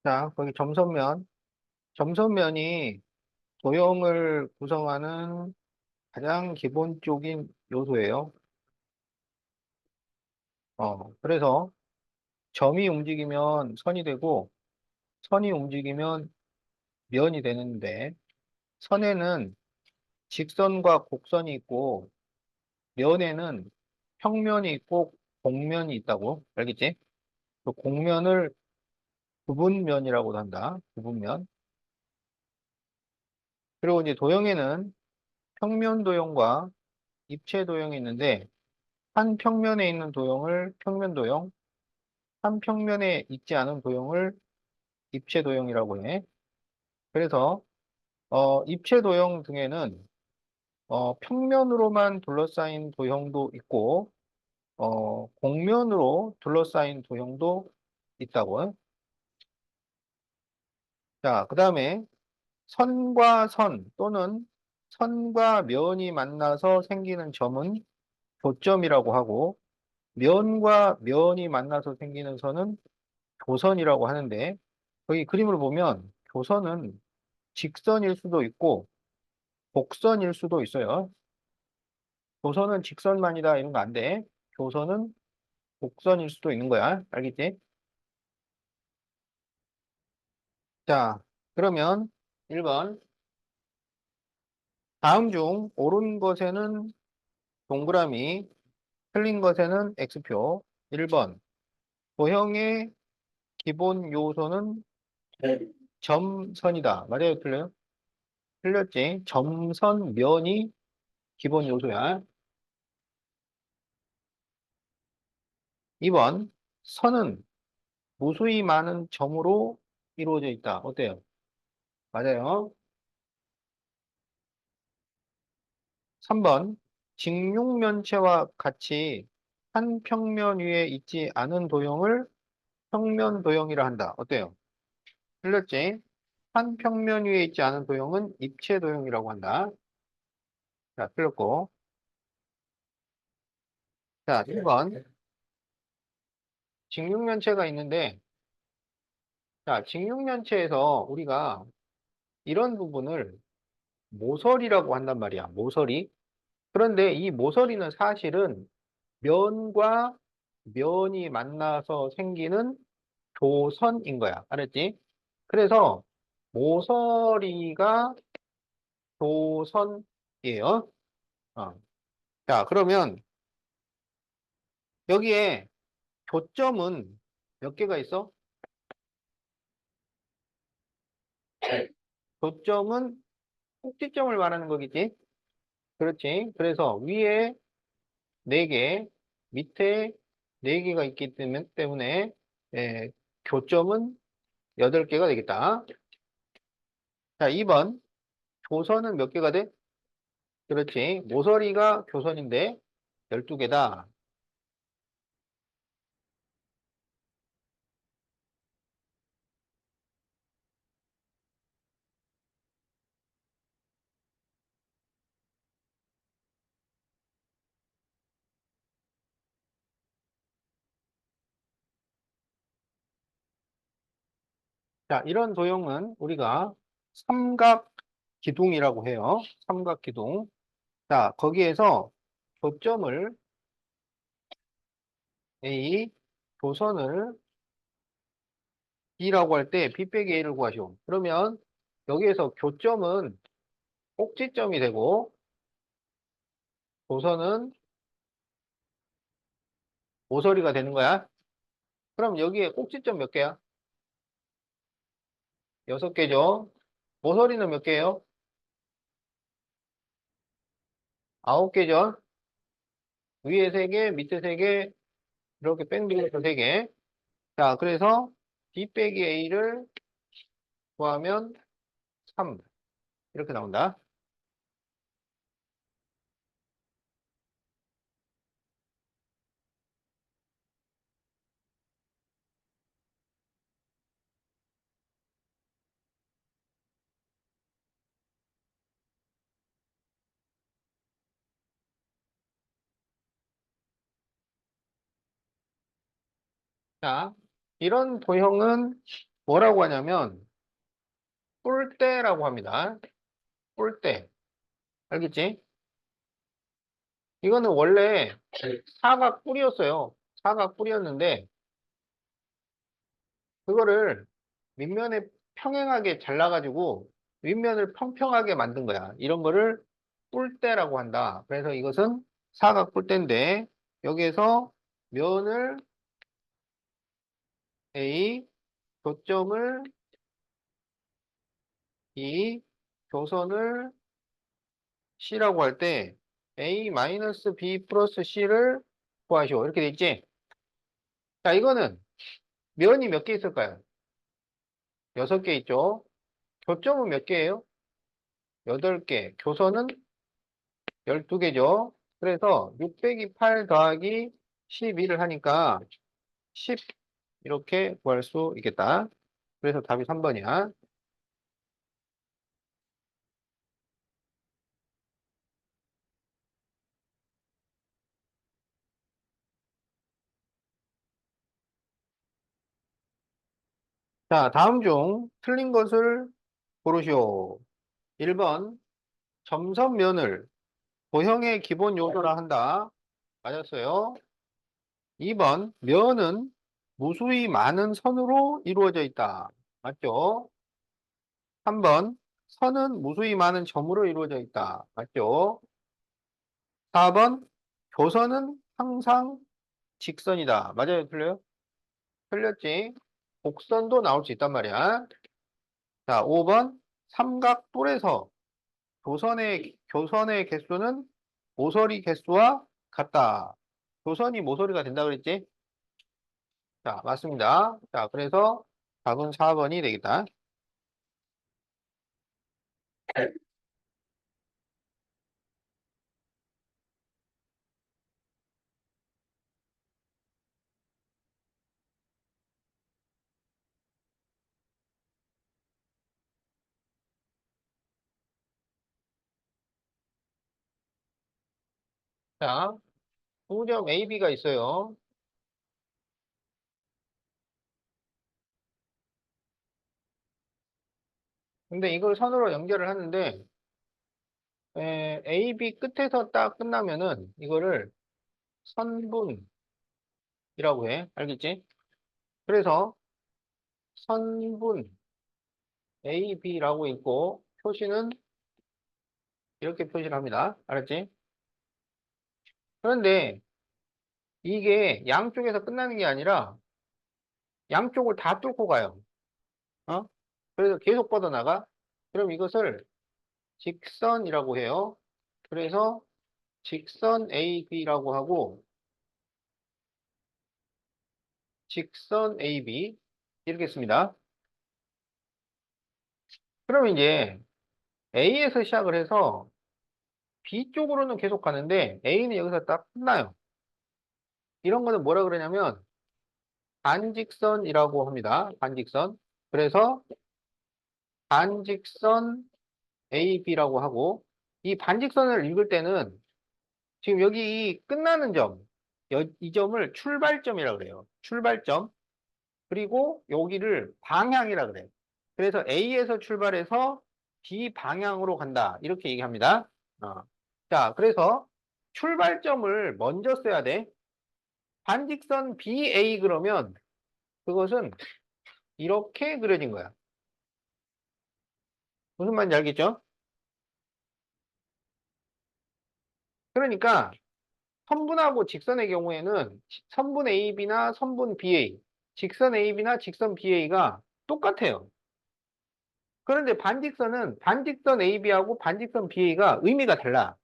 자, 거기 점선면. 점선면이 도형을 구성하는 가장 기본적인 요소예요. 그래서 점이 움직이면 선이 되고, 선이 움직이면 면이 되는데, 선에는 직선과 곡선이 있고, 면에는 평면이 있고, 곡면이 있다고. 알겠지? 그 곡면을 부분면이라고 한다. 부분면. 그리고 이제 도형에는 평면 도형과 입체 도형이 있는데, 한 평면에 있는 도형을 평면 도형, 한 평면에 있지 않은 도형을 입체 도형이라고 해. 그래서 입체 도형 등에는 평면으로만 둘러싸인 도형도 있고 곡면으로 둘러싸인 도형도 있다고. 자, 그다음에 선과 선 또는 선과 면이 만나서 생기는 점은 교점이라고 하고 면과 면이 만나서 생기는 선은 교선이라고 하는데 여기 그림을 보면 교선은 직선일 수도 있고 곡선일 수도 있어요. 교선은 직선만이다 이런 거 안 돼. 교선은 곡선일 수도 있는 거야. 알겠지? 자, 그러면 1번. 다음 중 옳은 것에는 동그라미, 틀린 것에는 X표. 1번. 도형의 기본 요소는 점선이다. 맞아요? 틀려요? 틀렸지? 점선, 면이 기본 요소야. 2번. 선은 무수히 많은 점으로 이루어져 있다. 어때요? 맞아요. 3번. 직육면체와 같이 한 평면 위에 있지 않은 도형을 평면 도형이라 한다. 어때요? 틀렸지? 한 평면 위에 있지 않은 도형은 입체 도형이라고 한다. 자, 틀렸고. 자, 1번. 직육면체가 있는데, 자, 직육면체에서 우리가 이런 부분을 모서리라고 한단 말이야. 모서리. 그런데 이 모서리는 사실은 면과 면이 만나서 생기는 교선인 거야. 알았지? 그래서 모서리가 교선이에요. 어. 자, 그러면 여기에 교점은 몇 개가 있어? 교점은 꼭지점을 말하는 거겠지? 그렇지? 그래서 위에 4개, 밑에 4개가 있기 때문에 예, 교점은 8개가 되겠다. 자, 2번. 교선은 몇 개가 돼? 그렇지. 모서리가 교선인데 12개다. 자, 이런 도형은 우리가 삼각 기둥이라고 해요. 삼각 기둥. 자, 거기에서 교점을 A, 교선을 B라고 할 때 B 빼기 A를 구하시오. 그러면 여기에서 교점은 꼭지점이 되고 교선은 모서리가 되는 거야. 그럼 여기에 꼭지점 몇 개야? 6개죠. 모서리는 몇 개예요? 9개죠. 위에 3개, 밑에 3개, 이렇게 뺑글어서 3개. 자, 그래서 B 빼기 A를 구하면 3. 이렇게 나온다. 자, 이런 도형은 뭐라고 하냐면 뿔대라고 합니다. 뿔대. 알겠지? 이거는 원래 사각 뿔이었어요. 사각 뿔이었는데 그거를 밑면에 평행하게 잘라가지고 윗면을 평평하게 만든 거야. 이런 거를 뿔대라고 한다. 그래서 이것은 사각 뿔대인데 여기에서 면을 A, 교점을 B, 교선을 C라고 할 때 A-B 플러스 C를 구하시오. 이렇게 돼 있지? 자, 이거는 면이 몇 개 있을까요? 6개 있죠? 교점은 몇 개예요? 8개. 교선은 12개죠. 그래서 6 빼기 8 더하기 12를 하니까 10 이렇게 구할 수 있겠다. 그래서 답이 3번이야. 자, 다음 중 틀린 것을 고르시오. 1번 점선면을 도형의 기본 요소라 한다. 맞았어요. 2번 면은 무수히 많은 선으로 이루어져 있다. 맞죠? 3번 선은 무수히 많은 점으로 이루어져 있다. 맞죠? 4번 교선은 항상 직선이다. 맞아요? 틀려요? 틀렸지? 곡선도 나올 수 있단 말이야. 자, 5번 삼각뿔에서 교선의 개수는 모서리 개수와 같다. 교선이 모서리가 된다 그랬지? 자, 맞습니다. 자, 그래서 답은 4번이 되겠다. 자, 구점 AB가 있어요. 근데 이걸 선으로 연결을 하는데 AB 끝에서 딱 끝나면은 이거를 선분이라고 해. 알겠지? 그래서 선분 AB라고 있고 표시는 이렇게 표시를 합니다. 알았지? 그런데 이게 양쪽에서 끝나는 게 아니라 양쪽을 다 뚫고 가요. 어? 그래서 계속 뻗어나가. 그럼 이것을 직선이라고 해요. 그래서 직선 AB라고 하고 직선 AB 이렇게 씁니다. 그럼 이제 A에서 시작을 해서 B 쪽으로는 계속 가는데 A는 여기서 딱 끝나요. 이런 거는 뭐라 그러냐면 반직선이라고 합니다. 반직선. 그래서 반직선 AB라고 하고 이 반직선을 읽을 때는 지금 여기 이 끝나는 점, 이 점을 출발점이라고 그래요. 출발점. 그리고 여기를 방향이라 그래요. 그래서 A에서 출발해서 B 방향으로 간다. 이렇게 얘기합니다. 어. 자, 그래서 출발점을 먼저 써야 돼. 반직선 BA 그러면 그것은 이렇게 그려진 거야. 무슨 말인지 알겠죠? 그러니까 선분하고 직선의 경우에는 선분 AB나 선분 BA, 직선 AB나 직선 BA가 똑같아요. 그런데 반직선은 반직선 AB하고 반직선 BA가 의미가 달라.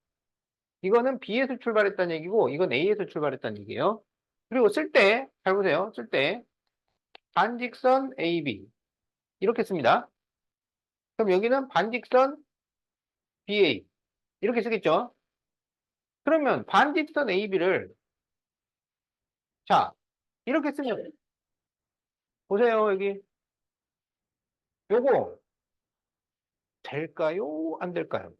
이거는 B에서 출발했다는 얘기고 이건 A에서 출발했다는 얘기예요. 그리고 쓸 때, 잘 보세요. 쓸 때 반직선 AB 이렇게 씁니다. 그럼 여기는 반직선 BA 이렇게 쓰겠죠? 그러면 반직선 AB를 자 이렇게 쓰면 보세요 여기 요거 될까요? 안 될까요?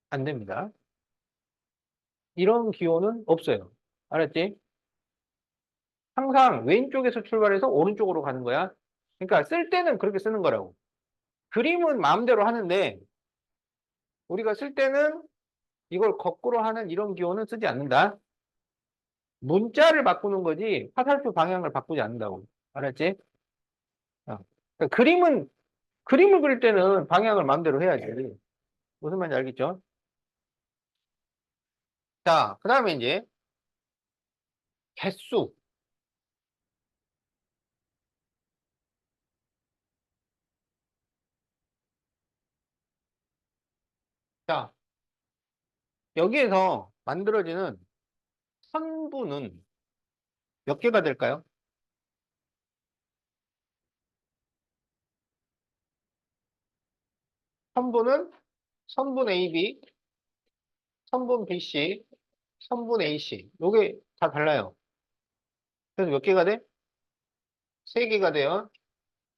안 됩니다. 이런 기호는 없어요. 알았지? 항상 왼쪽에서 출발해서 오른쪽으로 가는 거야. 그러니까 쓸 때는 그렇게 쓰는 거라고. 그림은 마음대로 하는데 우리가 쓸 때는 이걸 거꾸로 하는 이런 기호는 쓰지 않는다. 문자를 바꾸는 거지 화살표 방향을 바꾸지 않는다고. 알았지? 그러니까 그림을 그릴 때는 방향을 마음대로 해야지. 무슨 말인지 알겠죠? 자, 그 다음에 이제 개수. 자, 여기에서 만들어지는 선분은 몇 개가 될까요? 선분은 선분 AB, 선분 BC, 선분 AC. 요게 다 달라요. 그래서 몇 개가 돼? 세 개가 돼요.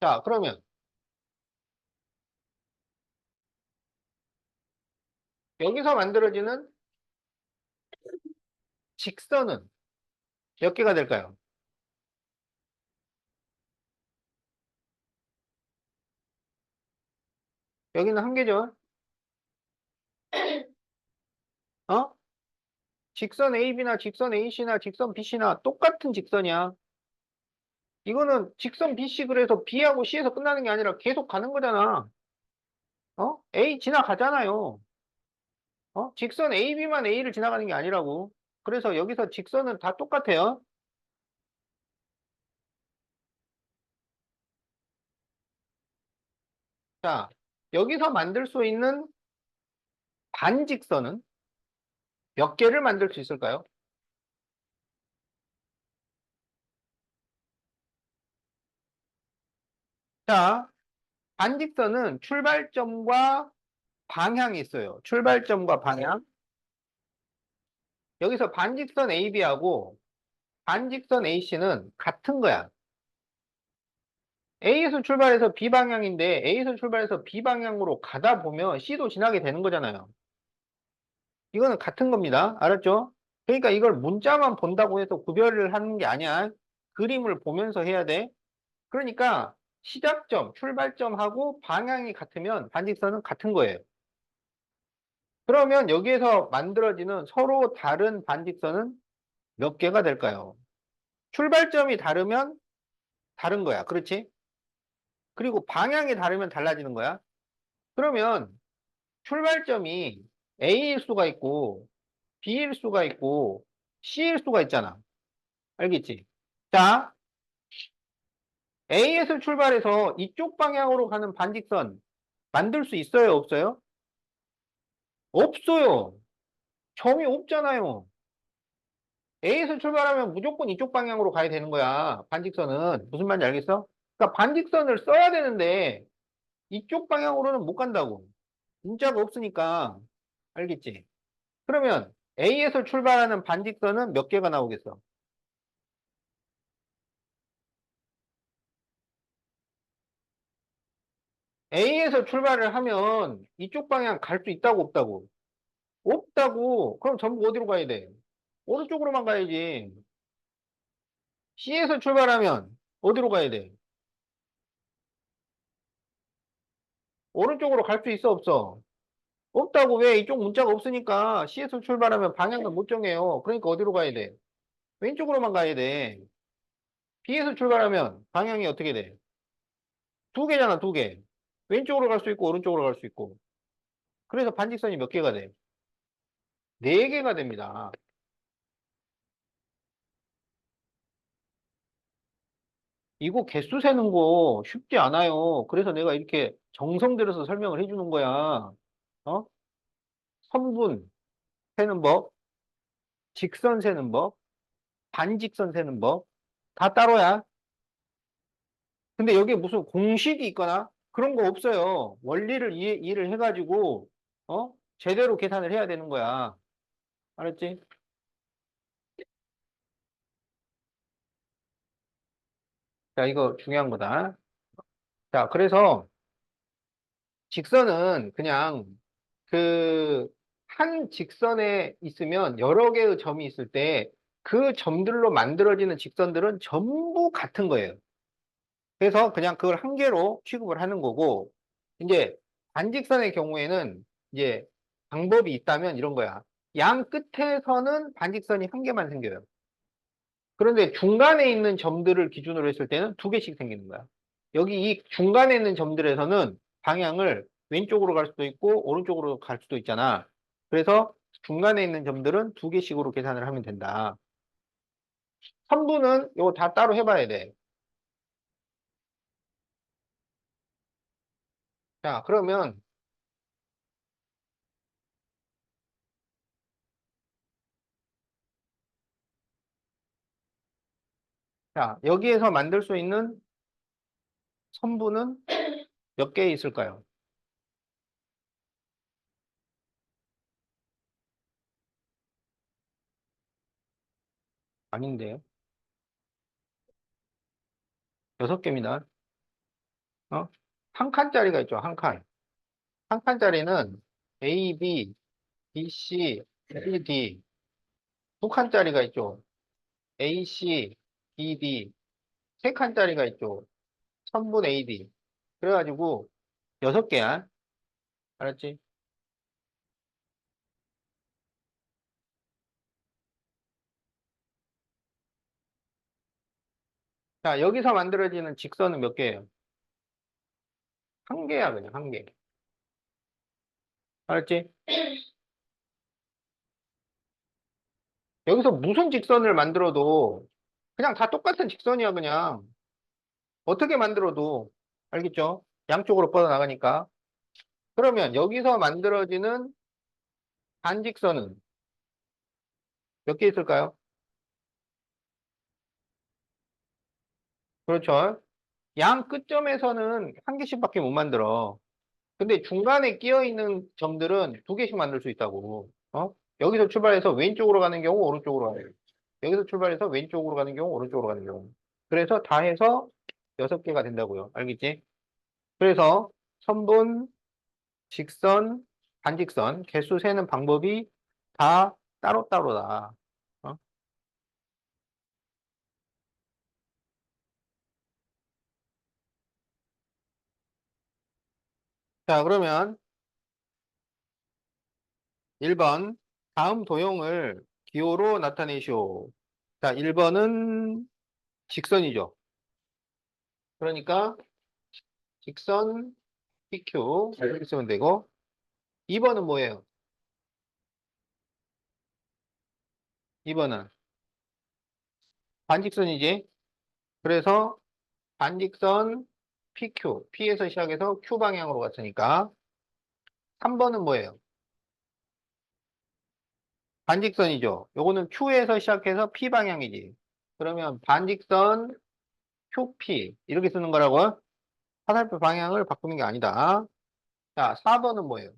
자, 그러면 여기서 만들어지는 직선은 몇 개가 될까요? 여기는 한 개죠. 어? 직선 AB나 직선 AC나 직선 BC나 똑같은 직선이야. 이거는 직선 BC 그래서 B하고 C에서 끝나는 게 아니라 계속 가는 거잖아. 어? A 지나가잖아요. 어? 직선 AB만 A를 지나가는 게 아니라고. 그래서 여기서 직선은 다 똑같아요. 자, 여기서 만들 수 있는 반직선은 몇 개를 만들 수 있을까요? 자, 반직선은 출발점과 방향이 있어요. 출발점과 방향. 여기서 반직선 AB하고 반직선 AC는 같은 거야. A에서 출발해서 B 방향인데 A에서 출발해서 B 방향으로 가다 보면 C도 지나게 되는 거잖아요. 이거는 같은 겁니다. 알았죠? 그러니까 이걸 문자만 본다고 해서 구별을 하는 게 아니야. 그림을 보면서 해야 돼. 그러니까 시작점, 출발점하고 방향이 같으면 반직선은 같은 거예요. 그러면 여기에서 만들어지는 서로 다른 반직선은 몇 개가 될까요? 출발점이 다르면 다른 거야. 그렇지? 그리고 방향이 다르면 달라지는 거야. 그러면 출발점이 A일 수가 있고 B일 수가 있고 C일 수가 있잖아. 알겠지? 자, A에서 출발해서 이쪽 방향으로 가는 반직선 만들 수 있어요? 없어요? 없어요. 점이 없잖아요. A에서 출발하면 무조건 이쪽 방향으로 가야 되는 거야. 반직선은. 무슨 말인지 알겠어? 그러니까 반직선을 써야 되는데 이쪽 방향으로는 못 간다고. 문자가 없으니까. 알겠지? 그러면 A에서 출발하는 반직선은 몇 개가 나오겠어? A에서 출발을 하면 이쪽 방향 갈 수 있다고 없다고? 없다고. 그럼 전부 어디로 가야 돼? 오른쪽으로만 가야지. C에서 출발하면 어디로 가야 돼? 오른쪽으로 갈 수 있어 없어? 없다고. 왜? 이쪽 문자가 없으니까 C에서 출발하면 방향을 못 정해요. 그러니까 어디로 가야 돼? 왼쪽으로만 가야 돼. B에서 출발하면 방향이 어떻게 돼? 두 개잖아, 두 개. 왼쪽으로 갈 수 있고 오른쪽으로 갈 수 있고. 그래서 반직선이 몇 개가 돼? 네 개가 됩니다. 이거 개수 세는 거 쉽지 않아요. 그래서 내가 이렇게 정성 들여서 설명을 해주는 거야. 어? 선분 세는 법, 직선 세는 법, 반직선 세는 법, 다 따로야. 근데 여기에 무슨 공식이 있거나 그런 거 없어요. 원리를 이해를 해가지고, 제대로 계산을 해야 되는 거야. 알았지? 자, 이거 중요한 거다. 자, 그래서 직선은 그냥 그 한 직선에 있으면 여러 개의 점이 있을 때 그 점들로 만들어지는 직선들은 전부 같은 거예요. 그래서 그냥 그걸 한 개로 취급을 하는 거고, 이제 반직선의 경우에는 이제 방법이 있다면 이런 거야. 양 끝에서는 반직선이 한 개만 생겨요. 그런데 중간에 있는 점들을 기준으로 했을 때는 두 개씩 생기는 거야. 여기 이 중간에 있는 점들에서는 방향을 왼쪽으로 갈 수도 있고 오른쪽으로 갈 수도 있잖아. 그래서 중간에 있는 점들은 두 개씩으로 계산을 하면 된다. 선부는 이거 다 따로 해봐야 돼. 자, 그러면 자, 여기에서 만들 수 있는 선부는 몇 개 있을까요? 아닌데요. 여섯 개입니다. 어? 한 칸짜리가 있죠, 한 칸. 한 칸짜리는 A, B, B, C, C, D. 두 칸짜리가 있죠. A, C, B, D. 세 칸짜리가 있죠. 선분 A, D. 그래가지고 여섯 개야. 알았지? 자, 여기서 만들어지는 직선은 몇 개예요? 한 개야, 그냥 한 개. 알았지? 여기서 무슨 직선을 만들어도 그냥 다 똑같은 직선이야, 그냥. 어떻게 만들어도. 알겠죠? 양쪽으로 뻗어나가니까. 그러면 여기서 만들어지는 반직선은 몇 개 있을까요? 그렇죠? 양 끝점에서는 한 개씩밖에 못 만들어. 근데 중간에 끼어 있는 점들은 두 개씩 만들 수 있다고. 어? 여기서 출발해서 왼쪽으로 가는 경우, 오른쪽으로 가는 경우. 여기서 출발해서 왼쪽으로 가는 경우, 오른쪽으로 가는 경우. 그래서 다 해서 여섯 개가 된다고요. 알겠지? 그래서 선분, 직선, 반직선, 개수 세는 방법이 다 따로따로다. 어? 자, 그러면 1번. 다음 도형을 기호로 나타내시오. 자, 1번은 직선이죠. 그러니까 직선 PQ 이렇게 쓰면 되고 2번은 뭐예요? 2번은 반직선이지. 그래서 반직선 PQ, P에서 시작해서 Q 방향으로 갔으니까 3번은 뭐예요? 반직선이죠. 요거는 Q에서 시작해서 P 방향이지. 그러면 반직선 QP 이렇게 쓰는 거라고. 화살표 방향을 바꾸는 게 아니다. 자, 4번은 뭐예요?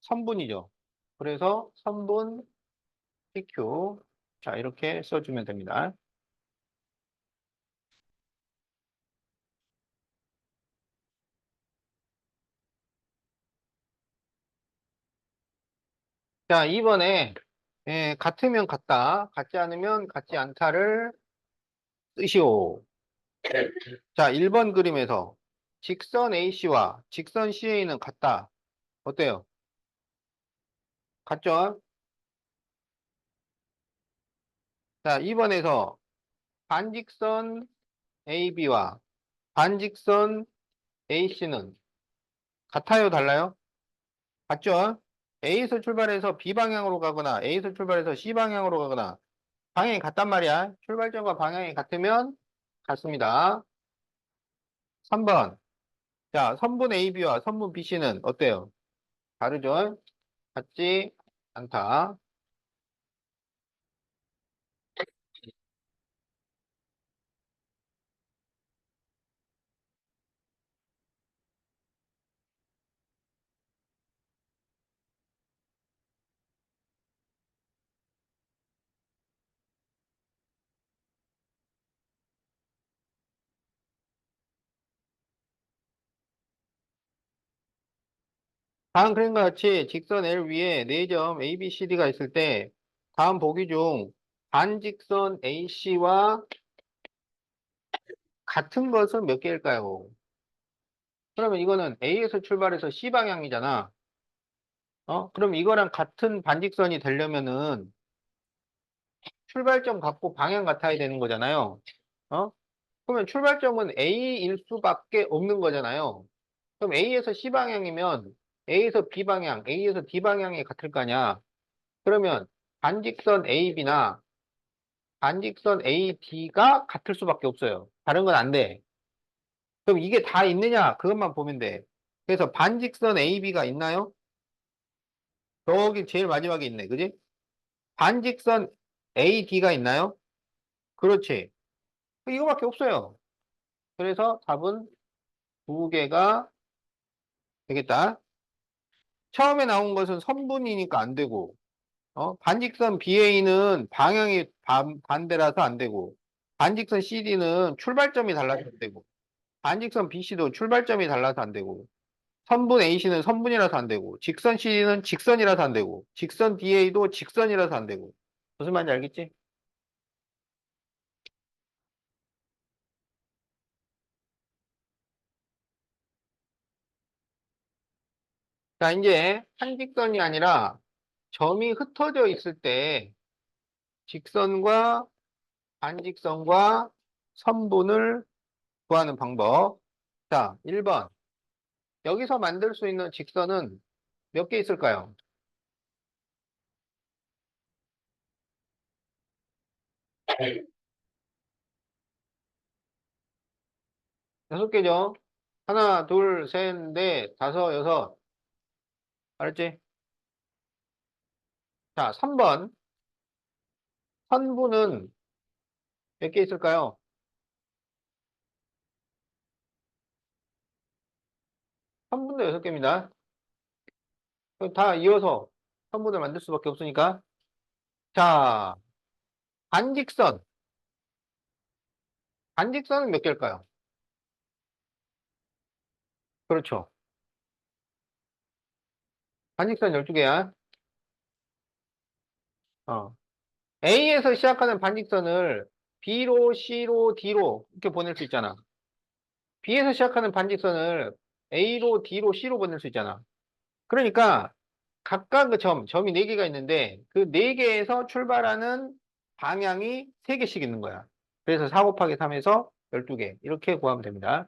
선분이죠. 그래서 선분 PQ. 자, 이렇게 써주면 됩니다. 자, 이번에 같으면 같다, 같지 않으면 같지 않다를 쓰시오. 자, 1번 그림에서 직선 AC와 직선 CA는 같다. 어때요? 같죠? 자, 2번에서 반직선 AB와 반직선 AC는 같아요, 달라요? 같죠? A에서 출발해서 B 방향으로 가거나 A에서 출발해서 C 방향으로 가거나 방향이 같단 말이야. 출발점과 방향이 같으면 같습니다. 3번. 자, 선분 AB와 선분 BC는 어때요? 다르죠? 같지 않다. 다음 그림과 같이 직선 L 위에 4점 ABCD가 있을 때 다음 보기 중 반직선 AC와 같은 것은 몇 개일까요? 그러면 이거는 A에서 출발해서 C 방향이잖아. 그럼 이거랑 같은 반직선이 되려면은 출발점 같고 방향 같아야 되는 거잖아요. 어? 그러면 출발점은 A일 수밖에 없는 거잖아요. 그럼 A에서 C 방향이면 A에서 B 방향, A에서 D 방향이 같을 거 아니야. 그러면 반직선 AB나 반직선 AD가 같을 수밖에 없어요. 다른 건 안 돼. 그럼 이게 다 있느냐? 그것만 보면 돼. 그래서 반직선 AB가 있나요? 저기 제일 마지막에 있네. 그지? 반직선 AD가 있나요? 그렇지. 이거밖에 없어요. 그래서 답은 두 개가 되겠다. 처음에 나온 것은 선분이니까 안 되고, 반직선 BA는 방향이 반대라서 안 되고, 반직선 CD는 출발점이 달라서 안 되고, 반직선 BC도 출발점이 달라서 안 되고, 선분 AC는 선분이라서 안 되고, 직선 CD는 직선이라서 안 되고, 직선 DA도 직선이라서 안 되고. 무슨 말인지 알겠지? 자, 이제 한직선이 아니라 점이 흩어져 있을 때 직선과 반직선과 선분을 구하는 방법. 자, 1번. 여기서 만들 수 있는 직선은 몇 개 있을까요? 6개죠? 하나, 둘, 셋, 넷, 다섯, 여섯. 알았지? 자, 3번. 선분은 몇 개 있을까요? 선분도 6개입니다. 다 이어서 선분을 만들 수밖에 없으니까. 자, 반직선. 반직선은 몇 개일까요? 그렇죠. 반직선 12개야. A에서 시작하는 반직선을 B로, C로, D로 이렇게 보낼 수 있잖아. B에서 시작하는 반직선을 A로, D로, C로 보낼 수 있잖아. 그러니까 각각 그 점이 4개가 있는데 그 4개에서 출발하는 방향이 3개씩 있는 거야. 그래서 4 곱하기 3에서 12개. 이렇게 구하면 됩니다.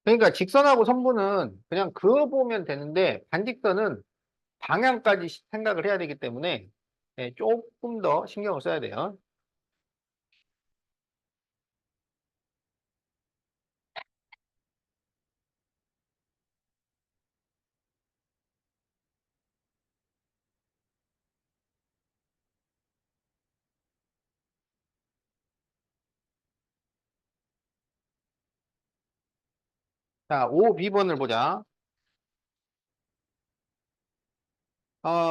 그러니까 직선하고 선분은 그냥 그어 보면 되는데 반직선은 방향까지 생각을 해야 되기 때문에 조금 더 신경을 써야 돼요. 자, 5B번을 보자.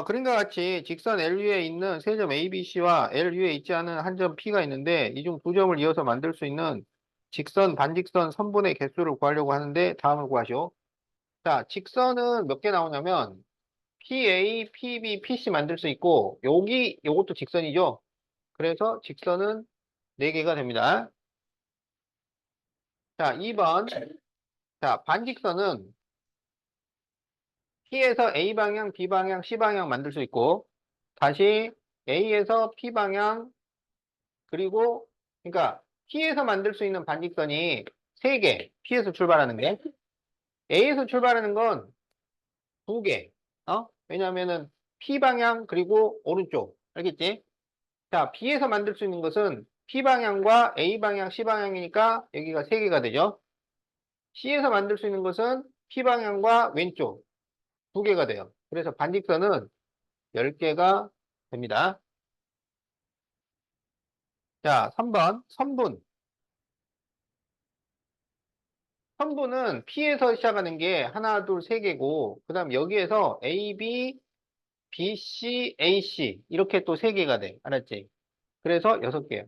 그림과 같이 직선 L 위에 있는 세 점 ABC와 L 위에 있지 않은 한 점 P가 있는데 이 중 두 점을 이어서 만들 수 있는 직선, 반직선, 선분의 개수를 구하려고 하는데 다음을 구하시오. 자, 직선은 몇 개 나오냐면 PA, PB, PC 만들 수 있고 요것도 직선이죠. 그래서 직선은 4개가 됩니다. 자, 2번. 자, 반직선은 P에서 A 방향, B 방향, C 방향 만들 수 있고 다시 A에서 P 방향, 그리고 그러니까 P에서 만들 수 있는 반직선이 3개. P에서 출발하는 게. A에서 출발하는 건 2개. 왜냐면은 P 방향 그리고 오른쪽. 알겠지? 자, B에서 만들 수 있는 것은 P 방향과 A 방향, C 방향이니까 여기가 3개가 되죠. C에서 만들 수 있는 것은 P 방향과 왼쪽 2개가 돼요. 그래서 반직선은 10개가 됩니다. 자, 3번 선분. 선분은 P에서 시작하는 게 하나, 둘, 세 개고, 그 다음 여기에서 A, B, B, C, A, C 이렇게 또 세 개가 돼. 알았지? 그래서 6개예요.